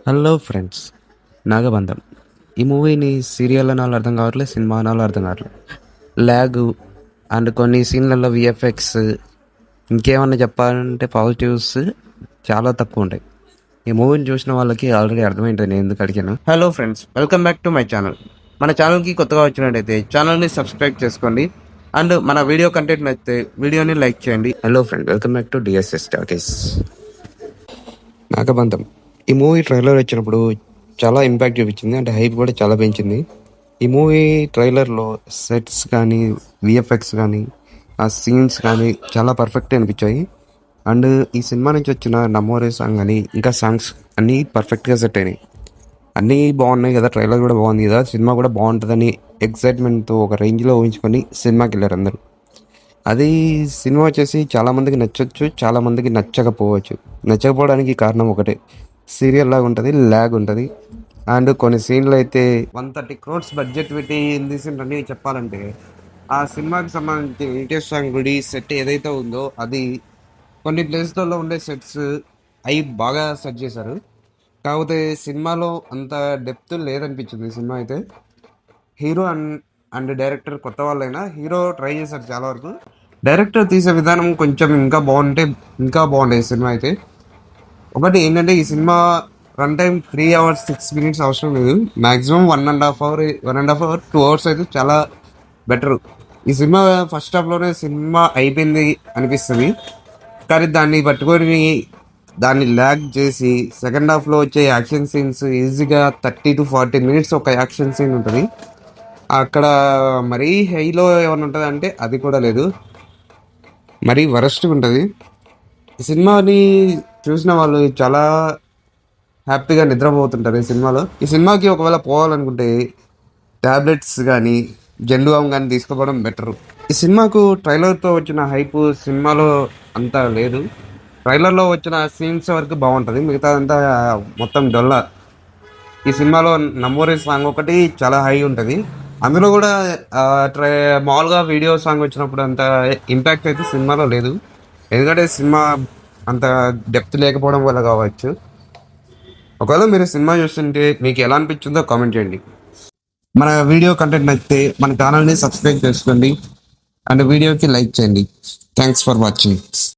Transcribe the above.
Hello friends, నాగబంధం ఈ మూవీని serial అనాలో అర్థం కావట్లేదు, సినిమా అనాలో అర్థం కావట్లేదు. ల్యాగ్ అండ్ కొన్ని సీన్లలో విఎఫ్ఎక్స్, ఇంకేమన్నా చెప్పాలంటే పాజిటివ్స్ చాలా తక్కువ ఉంటాయి. ఈ మూవీని చూసిన వాళ్ళకి ఆల్రెడీ అర్థమైంటుంది నేను ఎందుకు అడిగాను. Hello friends, welcome back to my channel. మన ఛానల్కి కొత్తగా వచ్చినట్టయితే ఛానల్ని సబ్స్క్రైబ్ చేసుకోండి అండ్ మన వీడియో కంటెంట్ నచ్చితే వీడియోని లైక్ చేయండి. Hello friend, welcome back to DSS talkies. Nagabandham ఈ మూవీ ట్రైలర్ వచ్చినప్పుడు చాలా ఇంపాక్ట్ చూపించింది, అంటే హైప్ కూడా చాలా పెంచింది. ఈ మూవీ ట్రైలర్లో సెట్స్ కానీ విఎఫ్ఎక్స్ కానీ ఆ సీన్స్ కానీ చాలా పర్ఫెక్ట్ అనిపించాయి. అండ్ ఈ సినిమా నుంచి వచ్చిన నమోరే సాంగ్ అని ఇంకా సాంగ్స్ అన్నీ పర్ఫెక్ట్గా సెట్ అయినాయి. అన్నీ బాగున్నాయి కదా, ట్రైలర్ కూడా బాగుంది కదా, సినిమా కూడా బాగుంటుందని ఎక్సైట్మెంట్తో ఒక రేంజ్లో ఊహించుకొని సినిమాకి వెళ్ళారు అందరూ. అది సినిమా వచ్చేసి చాలామందికి నచ్చొచ్చు, చాలామందికి నచ్చకపోవచ్చు. నచ్చకపోవడానికి కారణం ఒకటే, సీరియల్ లాగా ఉంటుంది, ల్యాగ్ ఉంటుంది. అండ్ కొన్ని సీన్లు అయితే 130 crores బడ్జెట్ పెట్టి తీసిండ్రని చెప్పాలంటే, ఆ సినిమాకి సంబంధించి వెంకటేష్ స్వామి గుడి సెట్ ఏదైతే ఉందో అది కొన్ని ప్లేస్లలో ఉండే సెట్స్ అవి బాగా సెట్ చేశారు. కాకపోతే సినిమాలో అంత డెప్త్ లేదనిపించింది. సినిమా అయితే హీరో అండ్ డైరెక్టర్ కొత్త వాళ్ళైనా హీరో ట్రై చేశారు చాలా వరకు. డైరెక్టర్ తీసే విధానం కొంచెం ఇంకా బాగుంటే ఇంకా బాగుండేది సినిమా అయితే. ఒకటి ఏంటంటే, ఈ cinema run time 3 hours 6 minutes అవసరం లేదు. మ్యాక్సిమం 1.5 hour 2 hours అయితే చాలా బెటర్. ఈ సినిమా ఫస్ట్ హాఫ్లోనే సినిమా అయిపోయింది అనిపిస్తుంది, కానీ దాన్ని పట్టుకొని దాన్ని ల్యాగ్ చేసి సెకండ్ హాఫ్లో వచ్చే యాక్షన్ సీన్స్ ఈజీగా 30 to 40 minutes ఒక యాక్షన్ సీన్ ఉంటుంది. అక్కడ మరీ హైలో ఏమైనా ఉంటుంది అంటే అది కూడా లేదు, మరీ వరస్ట్గా ఉంటుంది. ఈ సినిమాని చూసిన వాళ్ళు చాలా హ్యాపీగా నిద్రపోతుంటారు ఈ సినిమాకి ఒకవేళ పోవాలనుకుంటే ట్యాబ్లెట్స్ కానీ జెండుబామ్ కానీ తీసుకోవడం బెటరు. ఈ సినిమాకు ట్రైలర్తో వచ్చిన హైప్ సినిమాలో అంతా లేదు. ట్రైలర్లో వచ్చిన సీన్స్ వరకు బాగుంటుంది, మిగతాదంతా మొత్తం డొల్లా. ఈ సినిమాలో నమోరే సాంగ్ ఒకటి చాలా హై ఉంటుంది. అందులో కూడా మామూలుగా వీడియో సాంగ్ వచ్చినప్పుడు అంత ఇంపాక్ట్ అయితే సినిమాలో లేదు, ఎందుకంటే సినిమా అంత డెప్త్ లేకపోవడం వల్ల కావచ్చు. ఒకవేళ మీరు సినిమా చూస్తుంటే మీకు ఎలా అనిపించిందో కామెంట్ చేయండి. మన వీడియో కంటెంట్ నచ్చితే మన ఛానల్ని సబ్స్క్రైబ్ చేసుకోండి అండ్ వీడియోకి లైక్ చేయండి. Thanks for watching.